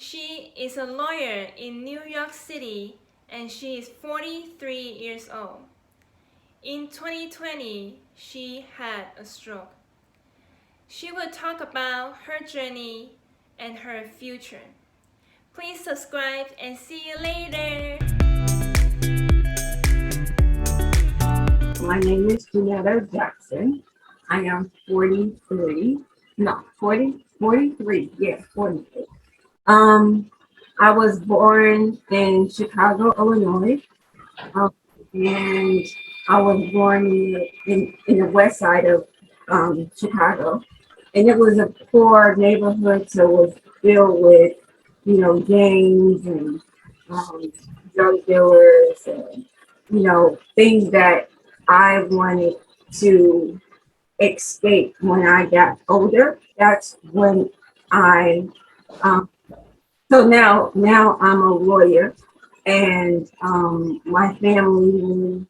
She is a lawyer in New York City and she is 43 years old. In 2020, she had a stroke. She will talk about her journey and her future. Please subscribe and see you later. My name is Geannetta Jackson. I am 43. No, 43. Yes, 43. Um, I was born in Chicago, Illinois, um, and I was born in the west side of Chicago, and it was a poor neighborhood, so it was filled with, gangs and um, drug dealers and things that I wanted to escape when I got older. That's when I um, so now I'm a lawyer, and my family moved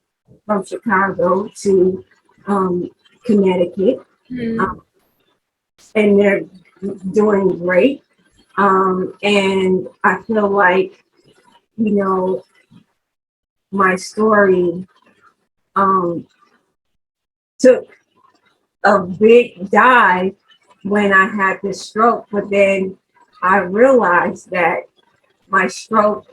from Chicago to um, Connecticut, um, and they're doing great. And I feel like you know my story um, took a big dive when I had this stroke, but then I realized that my stroke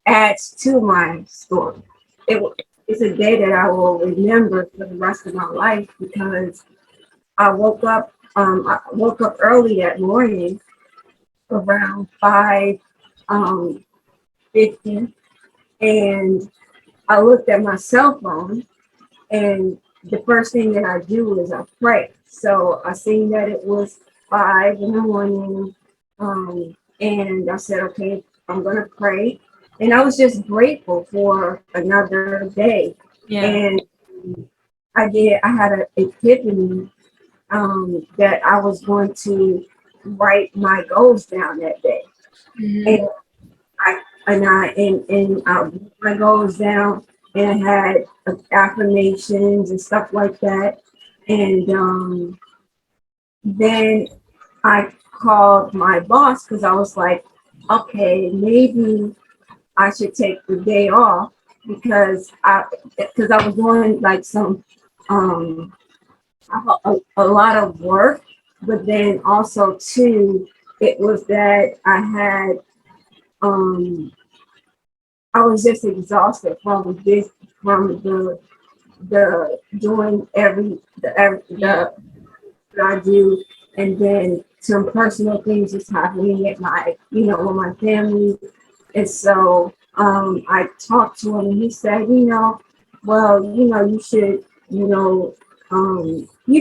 adds to my story. It's a day that I will remember for the rest of my life because I woke up. I woke up early that morning around 5:50, and I looked at my cell phone, and the first thing that I do is I pray. So I seen that it was 5 in the morning, and I said, okay, I'm gonna pray. And I was just grateful for another day. Yeah. And I had an epiphany that I was going to write my goals down that day. Mm-hmm. And I wrote my goals down, and I had affirmations and stuff like that. And then I called my boss because I was like, okay, maybe I should take the day off because I was doing like some um a lot of work, but then also too, it was that um I was just exhausted from the doing the that I do, and then some personal things just happening at my with my family. And so I talked to him, and he said, well, you should, he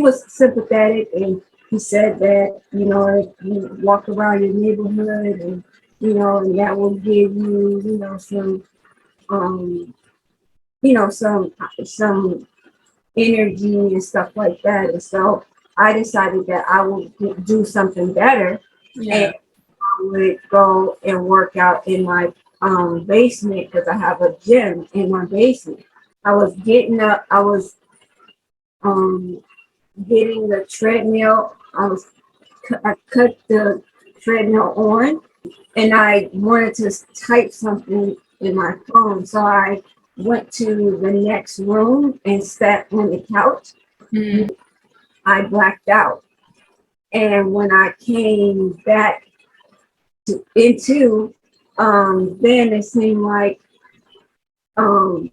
was sympathetic, and he said that, if you walk around your neighborhood, and, and that will give you, um, some energy and stuff like that. And so I decided that I would do something better, Yeah. and I would go and work out in my basement because I have a gym in my basement. I was getting up, I was um, getting the treadmill. I cut the treadmill on, and I wanted to type something in my phone. So I went to the next room and sat on the couch. Mm-hmm. I blacked out. And when I came back into, then it seemed like um,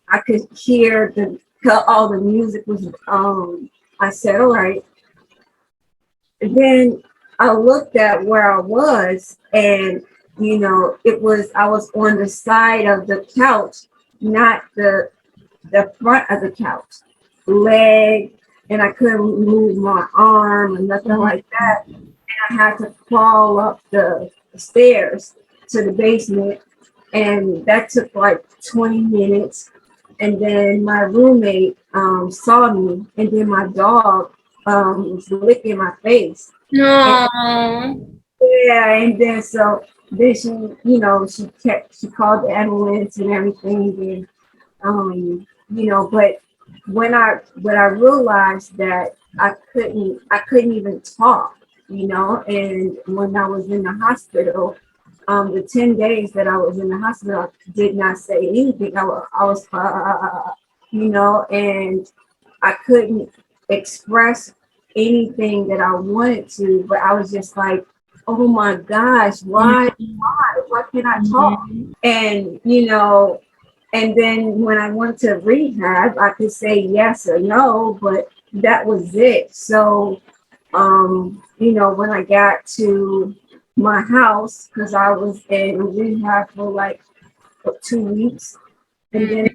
I could hear all the music was. I said, all right. And then I looked at where I was, and I was on the side of the couch, not the front of the couch, leg, and I couldn't move my arm or nothing like that. And I had to crawl up the stairs to the basement, and that took like 20 minutes. And then my roommate saw me, and then my dog was licking my face. And No. yeah, and then she, she called the ambulance and everything, and but when I realized that I couldn't even talk, And when I was in the hospital, the 10 days that I was in the hospital, I did not say anything. And I couldn't express anything that I wanted to, but I was just like, oh my gosh, why can't I talk? And, and then when I went to rehab, I could say yes or no, but that was it. So, when I got to my house, because I was in rehab for like 2 weeks, and then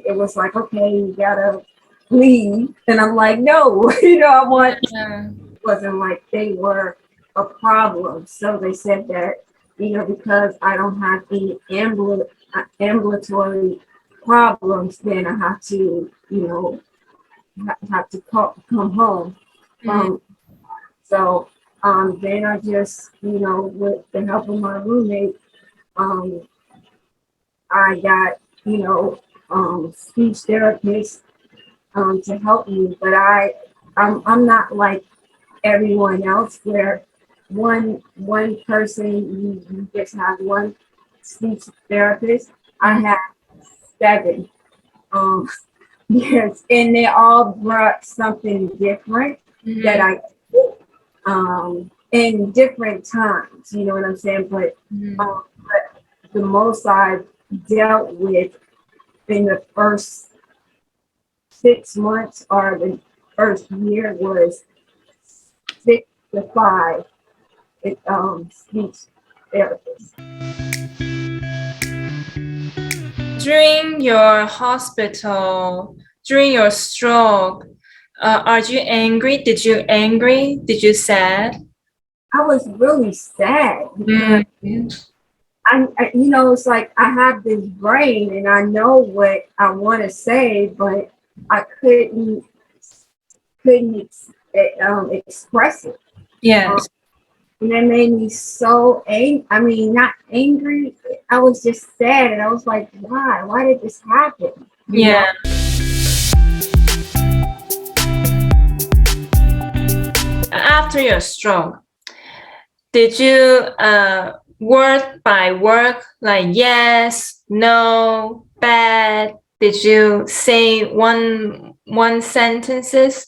it was like, okay, you gotta leave. And I'm like, no, I want, Yeah. wasn't like they were a problem. So they said that, because I don't have any ambulatory problems, then I have to, have to come home. Um, so then I just, with the help of my roommate, um, I got, speech therapist to help me. But I'm not like everyone else where one person you just have one speech therapist. I have 7. Um, yes, and they all brought something different that I in different times. You know what I'm saying? But the most I've dealt with in the first 6 months or the first year was 6 to 5 speech therapists. During your hospital, during your stroke, are you angry? Did you angry? Did you sad? I was really sad because it's like I have this brain and I know what I want to say, but I couldn't express it. Yes. And that made me so angry. I mean, not angry. I was just sad, and I was like, "Why? Why did this happen?" Yeah. After your stroke, did you word by word, like yes, no, bad? Did you say one sentences?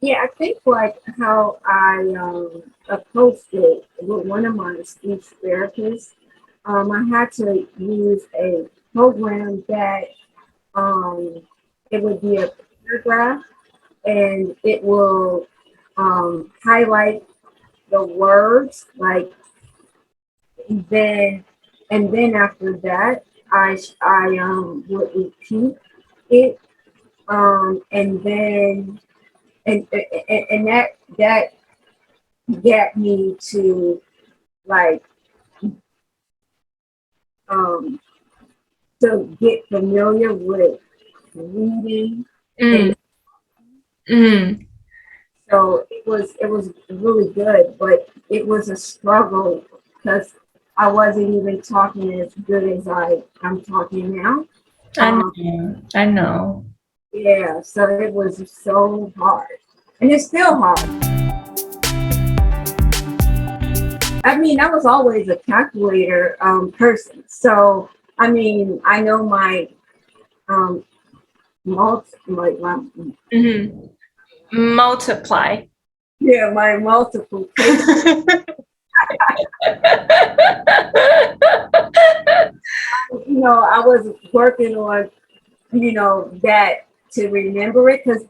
Yeah, I think like how I approached it with one of my speech therapists. I had to use a program that it would be a paragraph, and it will highlight the words, like, then after that I would repeat it, and then and that get me to like to get familiar with reading. And so it was really good, but it was a struggle because I wasn't even talking as good as I'm talking now. I know. Yeah, so it was so hard, and it's still hard. I mean, I was always a calculator person, so I mean, I know my my Multiply. my multiplication. I was working on that to remember it, because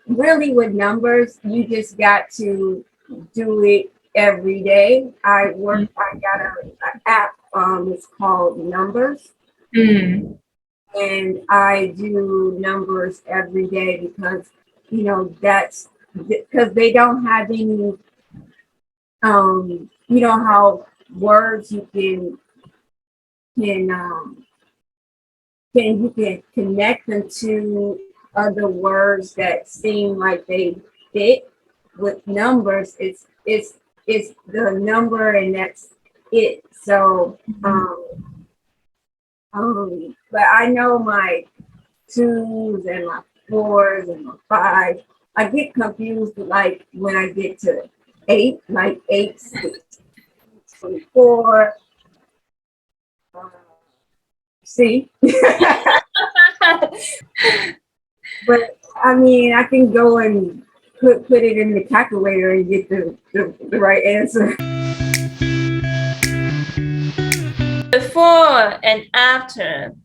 really with numbers, you just got to do it every day. I got an app, it's called Numbers, and I do numbers every day because that's because they don't have any how words can um you can connect them to other words that seem like they fit. With numbers, it's the number, and that's it. So but I know my 2s and my 4s and my 5s, I get confused like when I get to 8, like 8, 6, 24. See, but I mean, I can go and put it in the calculator and get the right answer. Before and after.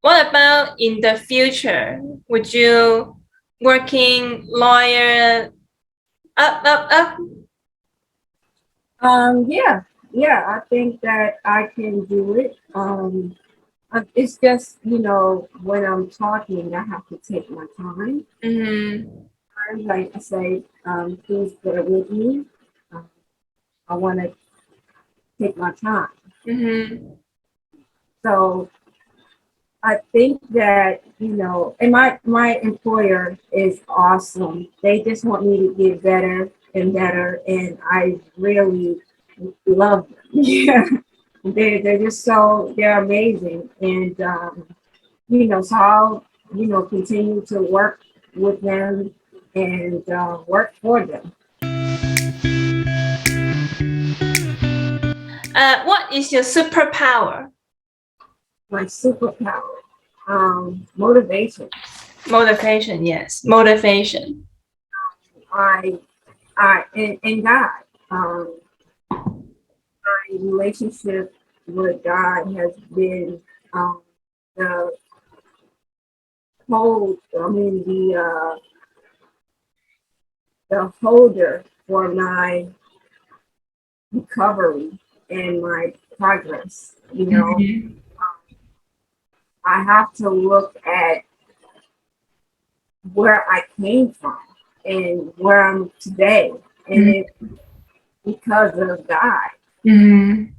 What about in the future? Would you working lawyer up? Yeah, yeah, I think that I can do it. It's just, when I'm talking, I have to take my time. Mm-hmm. Like I say, please bear with me. Um, I want to take my time. Mm-hmm. So I think that, and my employer is awesome. They just want me to get better and better, and I really love them. Yeah, they're just they're amazing, and so I'll continue to work with them and work for them. What is your superpower? My superpower, motivation. Motivation, yes. Motivation. I and God. Um, my relationship with God has been the the holder for my recovery and my progress. Mm-hmm. I have to look at where I came from and where I'm today, and it's because of God. Mm-hmm.